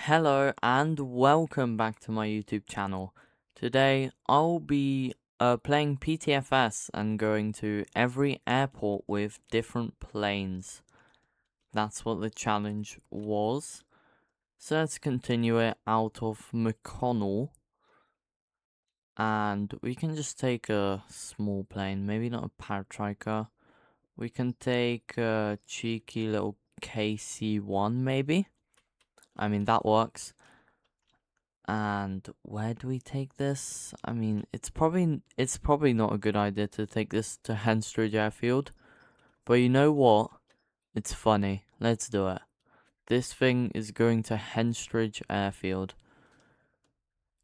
Hello and welcome back to my YouTube channel. Today I'll be playing PTFS and going to every airport with different planes. That's what the challenge was. So let's continue it out of McConnell. And we can just take a small plane, maybe not a paratriker. We can take a cheeky little KC-1 maybe. I mean, that works. And where do we take this? I mean, it's probably not a good idea to take this to Henstridge Airfield. But you know what? It's funny. Let's do it. This thing is going to Henstridge Airfield.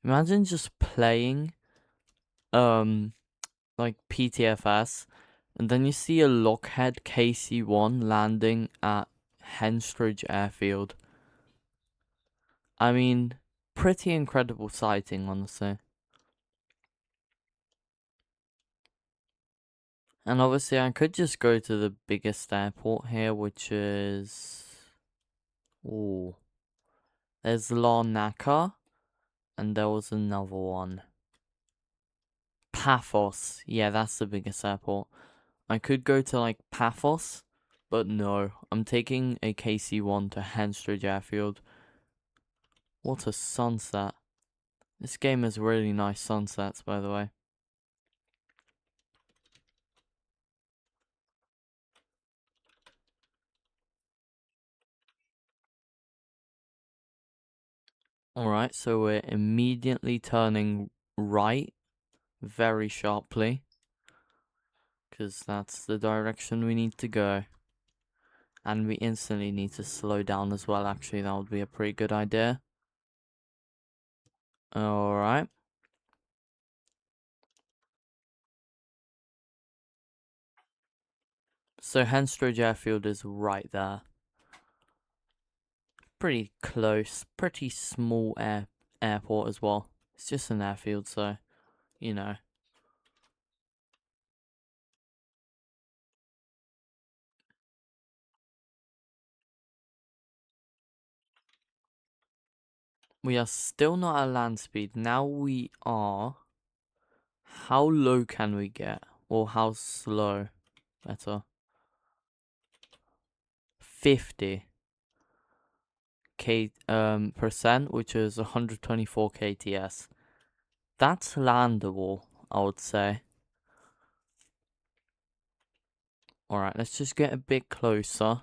Imagine just playing like PTFS and then you see a Lockheed KC-1 landing at Henstridge Airfield. I mean, pretty incredible sighting, honestly. And obviously I could just go to the biggest airport here, which is... Ooh. There's Larnaca, and there was another one. Paphos. Yeah, that's the biggest airport. I could go to, like, Paphos, but no. I'm taking a KC-1 to Henstridge Airfield. What a sunset. This game has really nice sunsets, by the way. Alright, so we're immediately turning right very sharply, because that's the direction we need to go. And we instantly need to slow down as well, actually. That would be a pretty good idea. Alright. So Henstridge Airfield is right there. Pretty close. Pretty small airport as well. It's just an airfield, so, you know. We are still not at land speed. Now we are... How low can we get? Or how slow? Better. 50 percent, which is 124 kts. That's landable, I would say. Alright, let's just get a bit closer.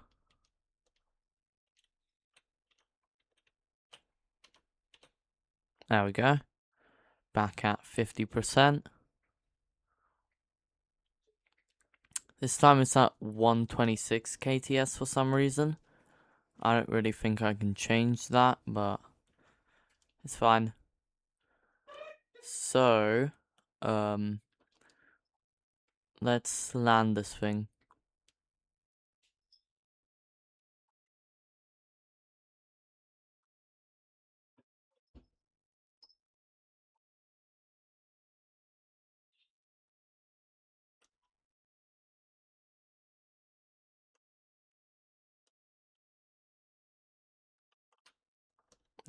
There we go. Back at 50%. This time it's at 126 kts for some reason. I don't really think I can change that, but it's fine. So, let's land this thing.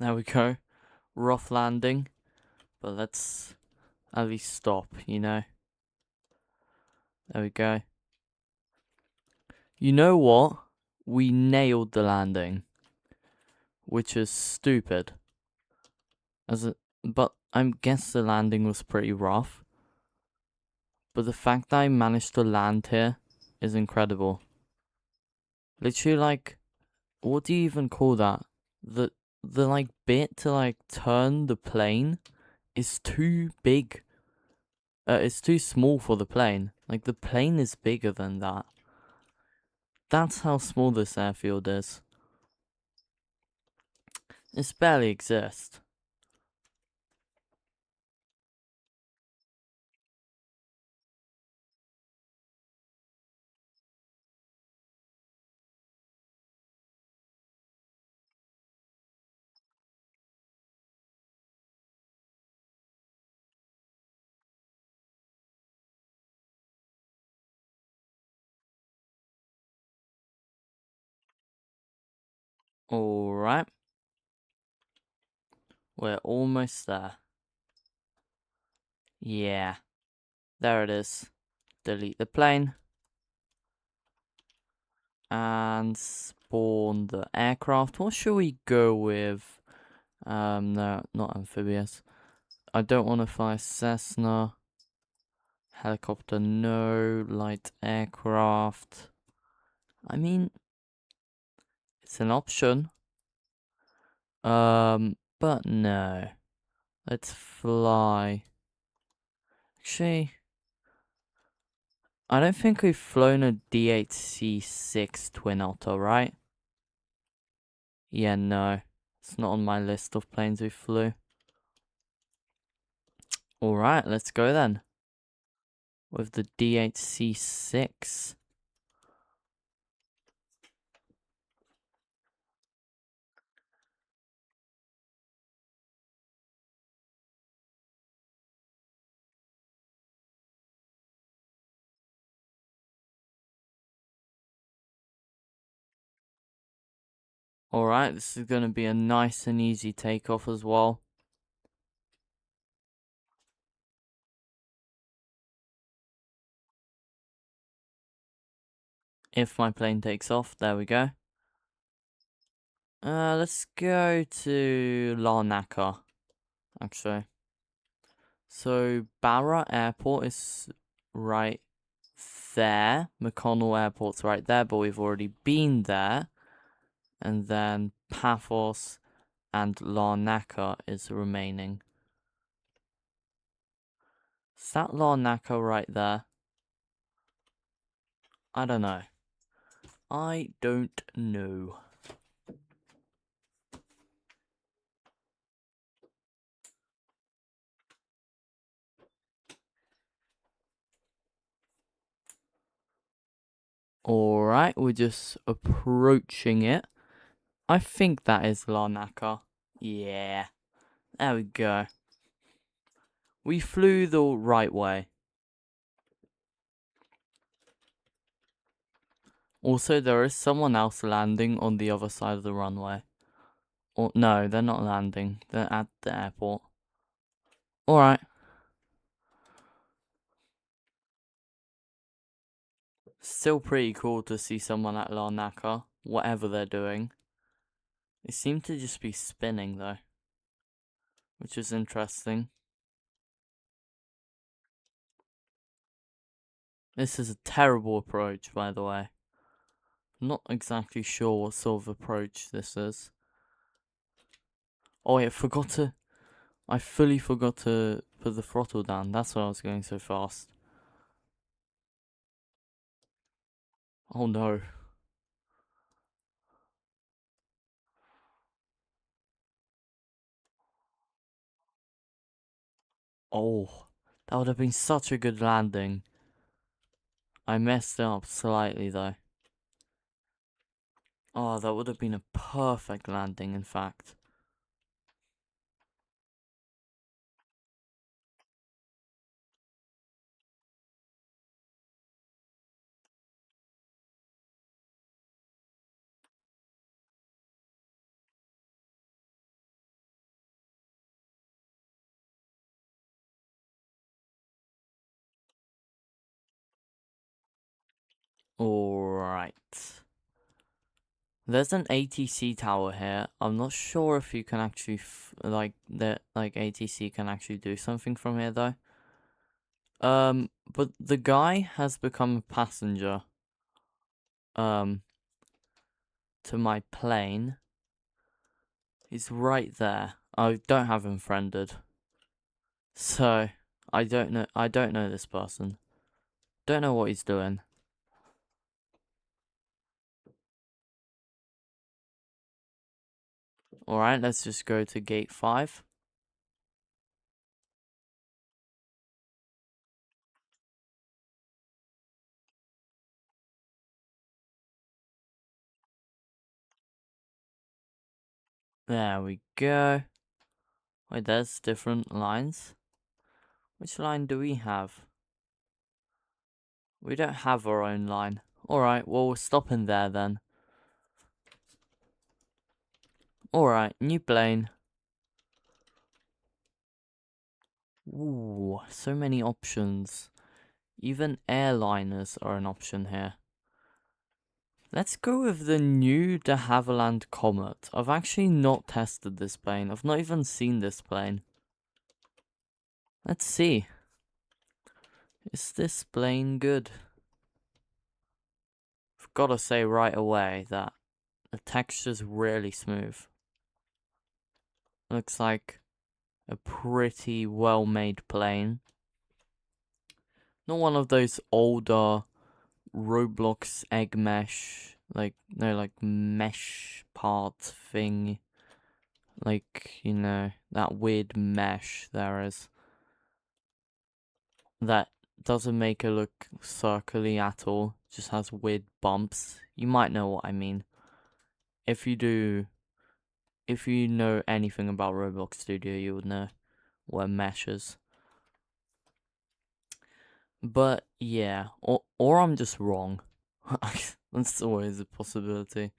There we go. Rough landing, but let's at least stop, you know? There we go. You know what? We nailed the landing, which is stupid. But I guess the landing was pretty rough. But the fact that I managed to land here is incredible. Literally, like, what do you even call that? The like bit to like turn the plane is too big. It's too small for the plane. Like, the plane is bigger than that. That's how small this airfield is. It barely exists. Alright. We're almost there. Yeah, there it is. Delete the plane. And spawn the aircraft. What should we go with? No, not amphibious. I don't want to fly Cessna. Helicopter, no. Light aircraft. I mean, it's an option. But no. Let's fly. Actually, I don't think we've flown a D8C6 Twin Otter, right? Yeah, no. It's not on my list of planes we flew. Alright, let's go then. With the D8C6. Alright, this is going to be a nice and easy takeoff as well. If my plane takes off, there we go. Let's go to Larnaca, actually. So, Barra Airport is right there. McConnell Airport's right there, but we've already been there. And then Paphos and Larnaca is remaining. Is that Larnaca right there? I don't know. I don't know. Alright, we're just approaching it. I think that is Larnaca. Yeah. There we go. We flew the right way. Also, there is someone else landing on the other side of the runway. Or no, they're not landing. They're at the airport. Alright. Still pretty cool to see someone at Larnaca, whatever they're doing. They seem to just be spinning though, which is interesting. This is a terrible approach, by the way. Not exactly sure what sort of approach this is. Oh, I fully forgot to put the throttle down. That's why I was going so fast. Oh no. Oh, that would have been such a good landing. I messed it up slightly though. Oh, that would have been a perfect landing, in fact. Alright. There's an ATC tower here. I'm not sure if you can actually, ATC can actually do something from here though. But the guy has become a passenger. To my plane. He's right there. I don't have him friended. So, I don't know this person. Don't know what he's doing. Alright, let's just go to gate 5. There we go. Wait, there's different lines. Which line do we have? We don't have our own line. Alright, well, we're stopping there then. Alright, new plane. Ooh, so many options. Even airliners are an option here. Let's go with the new de Havilland Comet. I've actually not tested this plane. I've not even seen this plane. Let's see. Is this plane good? I've got to say right away that the texture's really smooth. Looks like a pretty well-made plane. Not one of those older Roblox egg mesh, like mesh part thing, like that weird mesh there is that doesn't make it look circly at all, just has weird bumps. You might know what I mean. If you know anything about Roblox Studio, you would know what mesh is. But yeah, or I'm just wrong. That's always a possibility.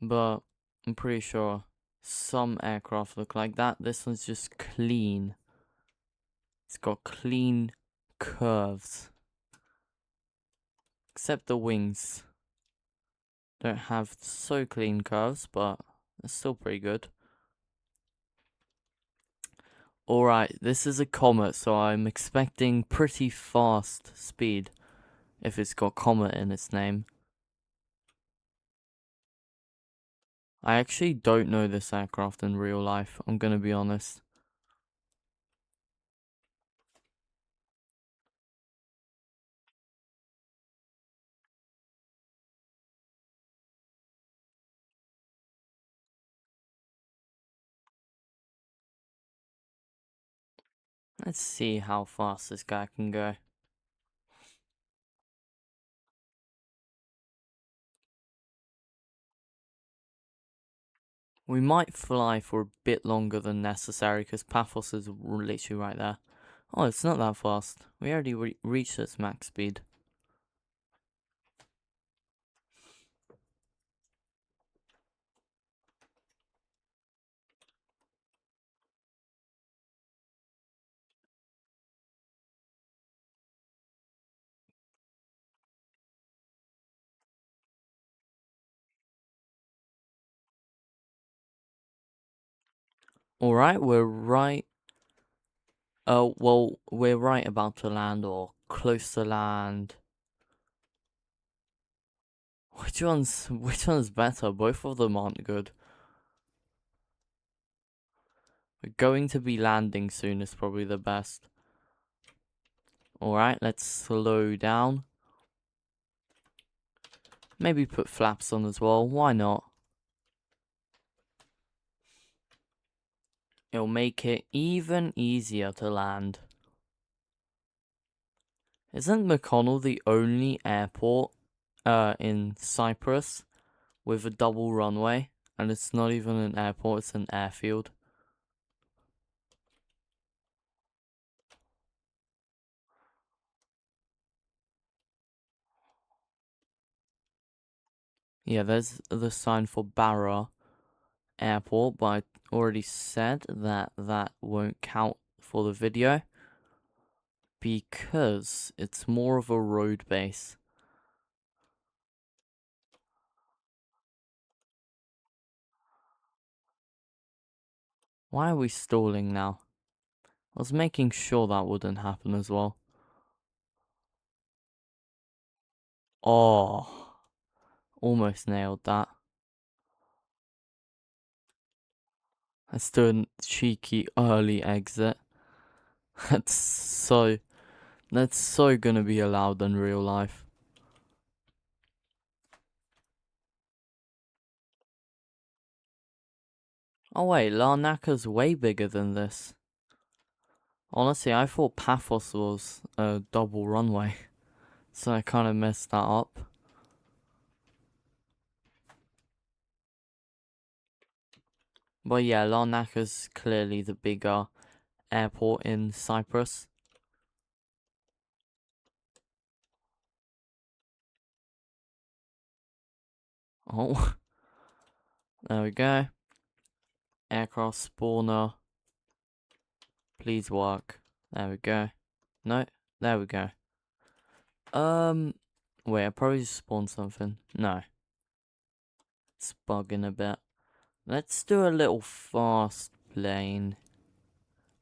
But I'm pretty sure some aircraft look like that. This one's just clean. It's got clean curves. Except the wings don't have so clean curves, but it's still pretty good. Alright, this is a Comet, so I'm expecting pretty fast speed if it's got Comet in its name. I actually don't know this aircraft in real life, I'm gonna be honest. Let's see how fast this guy can go. We might fly for a bit longer than necessary because Paphos is literally right there. Oh, it's not that fast. We already reached its max speed. Alright, we're right. Well, we're right about to land or close to land. Which one's better? Both of them aren't good. We're going to be landing soon is probably the best. Alright, let's slow down. Maybe put flaps on as well, why not? It'll make it even easier to land. Isn't McConnell the only airport in Cyprus with a double runway? And it's not even an airport, it's an airfield. Yeah, there's the sign for Barra Airport, but I already said that that won't count for the video because it's more of a road base. Why are we stalling now? I was making sure that wouldn't happen as well. Oh, almost nailed that. Let's do a cheeky early exit. That's so gonna be allowed in real life. Oh wait, Larnaca's way bigger than this. Honestly, I thought Paphos was a double runway, so I kind of messed that up. But yeah, Larnaca's clearly the bigger airport in Cyprus. Oh, there we go. Aircraft spawner. Please work. There we go. No, there we go. Wait, I probably just spawned something. No. It's bugging a bit. Let's do a little fast plane.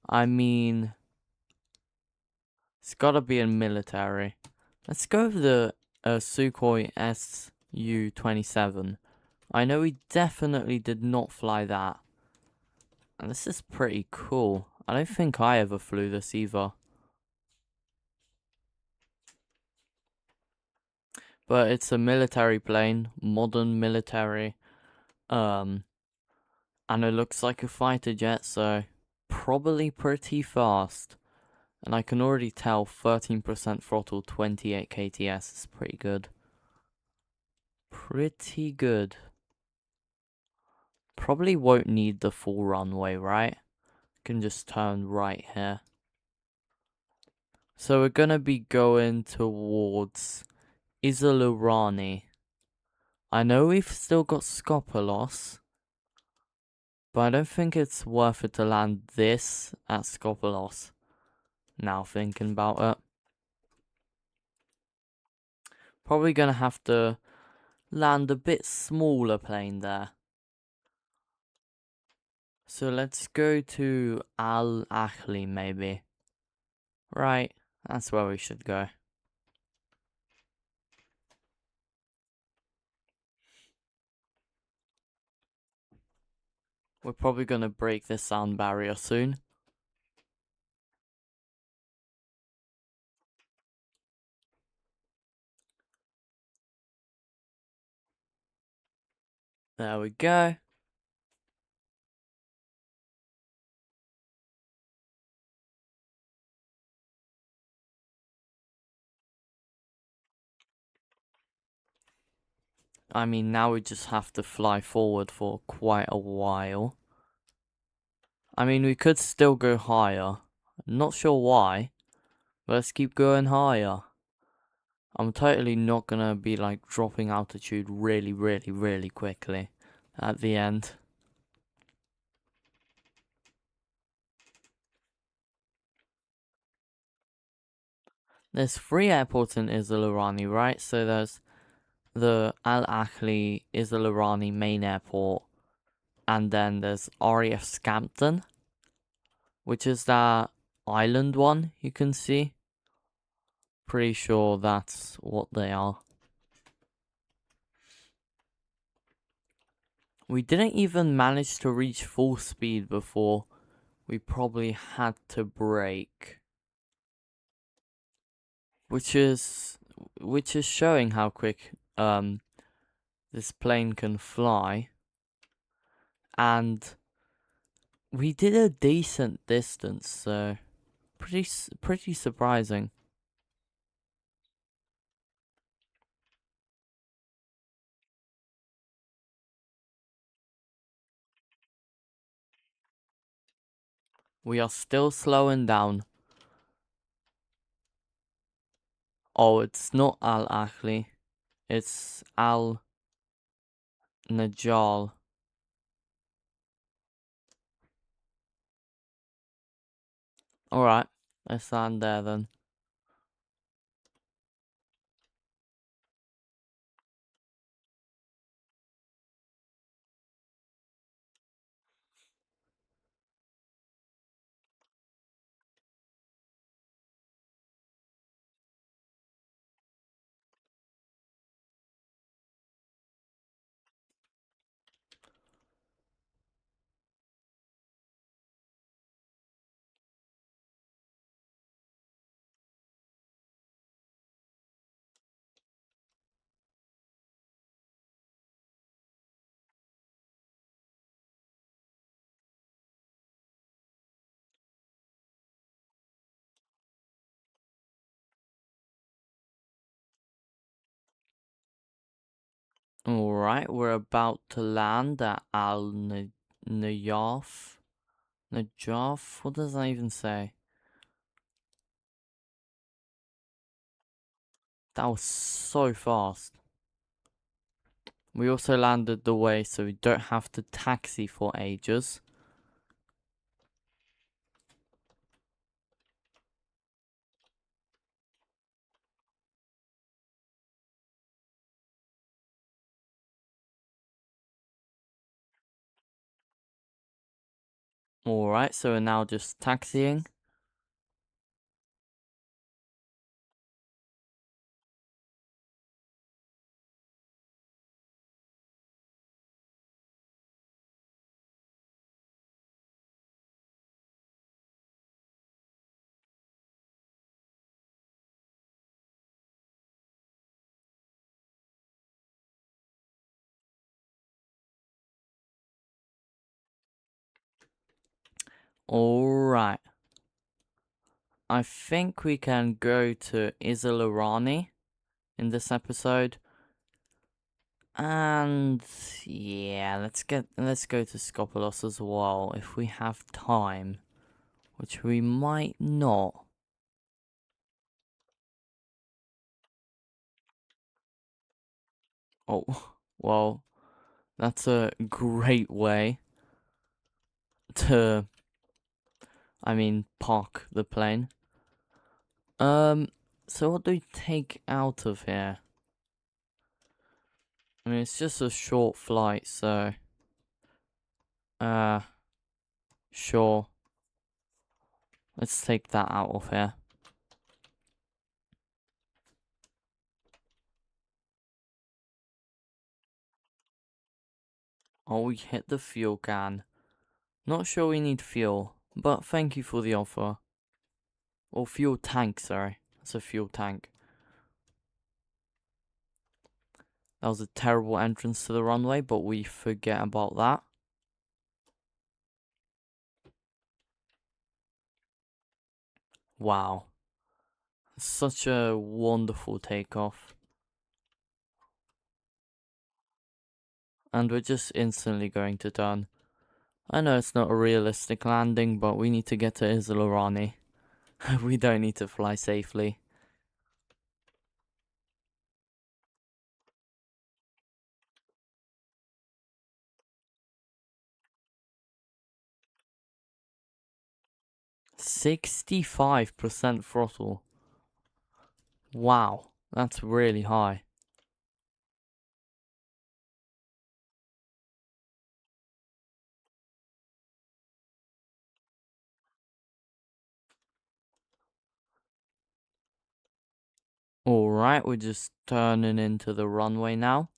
I mean, it's gotta be in military. Let's go with the Sukhoi Su-27. I know we definitely did not fly that. And this is pretty cool. I don't think I ever flew this either. But it's a military plane, modern military. And it looks like a fighter jet, so probably pretty fast. And I can already tell 13% throttle, 28 kts is pretty good. Pretty good. Probably won't need the full runway, right? Can just turn right here. So we're gonna be going towards Isolurani. I know we've still got Skopelos, but I don't think it's worth it to land this at Skopelos. Now thinking about it. Probably gonna have to land a bit smaller plane there. So let's go to Al Ahli maybe. Right, that's where we should go. We're probably gonna break this sound barrier soon. There we go. I mean, now we just have to fly forward for quite a while. I mean, we could still go higher. Not sure why, but let's keep going higher. I'm totally not gonna be like dropping altitude really quickly at the end. There's 3 airports in Isolurani, right? So there's the Al Ahli Isolurani main airport, and then there's RAF Scampton, which is that island one you can see. Pretty sure that's what they are. We didn't even manage to reach full speed before we probably had to brake. Which is showing how quick this plane can fly. And we did a decent distance, so pretty surprising. We are still slowing down. Oh, it's not Al Ahli. It's Al Najal. Alright, let's land there then. Alright, we're about to land at Al Najaf. Najaf? What does that even say? That was so fast. We also landed the way so we don't have to taxi for ages. Alright, so we're now just taxiing. Alright. I think we can go to Isolorani in this episode. And yeah, let's go to Skopelos as well if we have time, which we might not. Oh, well, that's a great way to, park the plane. So what do we take out of here? It's just a short flight, so, uh, sure. Let's take that out of here. Oh, we hit the fuel can. Not sure we need fuel, but thank you for the offer. Or fuel tank, sorry. That's a fuel tank. That was a terrible entrance to the runway, but we forget about that. Wow. Such a wonderful takeoff. And we're just instantly going to turn. I know it's not a realistic landing, but we need to get to Isolorani. We don't need to fly safely. %65 throttle. Wow, that's really high. Alright, we're just turning into the runway now.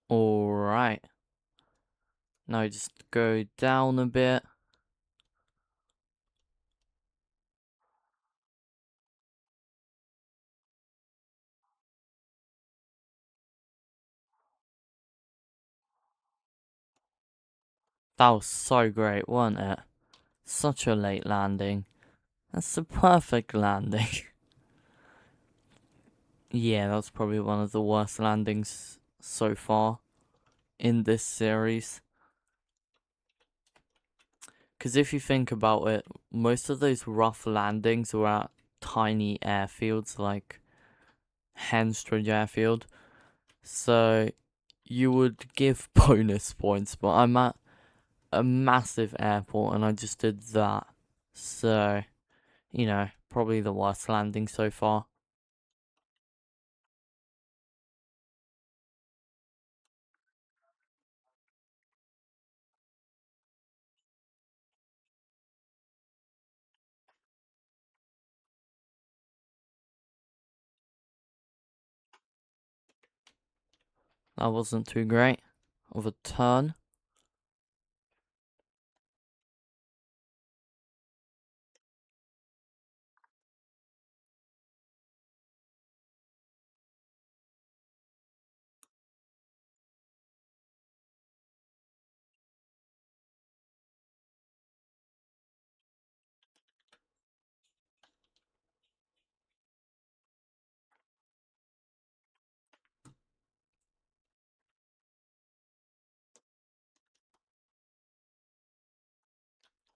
Alright. Now just go down a bit. That was so great, wasn't it? Such a late landing. That's the perfect landing. Yeah, that was probably one of the worst landings so far in this series. Because if you think about it, most of those rough landings were at tiny airfields like Henstridge Airfield. So you would give bonus points, but I'm at a massive airport and I just did that. So, probably the worst landing so far. That wasn't too great of a turn.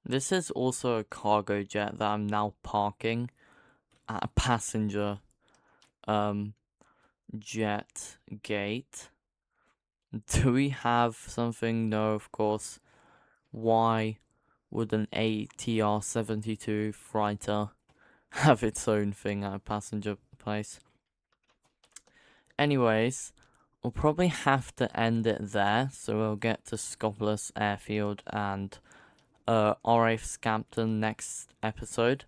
This is also a cargo jet that I'm now parking at a passenger jet gate. Do we have something? No, of course. Why would an ATR-72 freighter have its own thing at a passenger place? Anyways, we'll probably have to end it there, so we'll get to Skopelos Airfield and RAF Scampton next episode.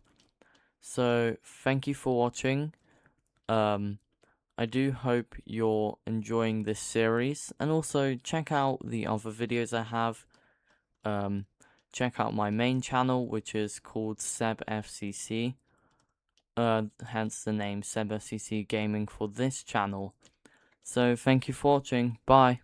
So thank you for watching. I do hope you're enjoying this series, and also check out the other videos I have. Check out my main channel, which is called SebFCC. Hence the name SebFCC Gaming for this channel. So thank you for watching. Bye.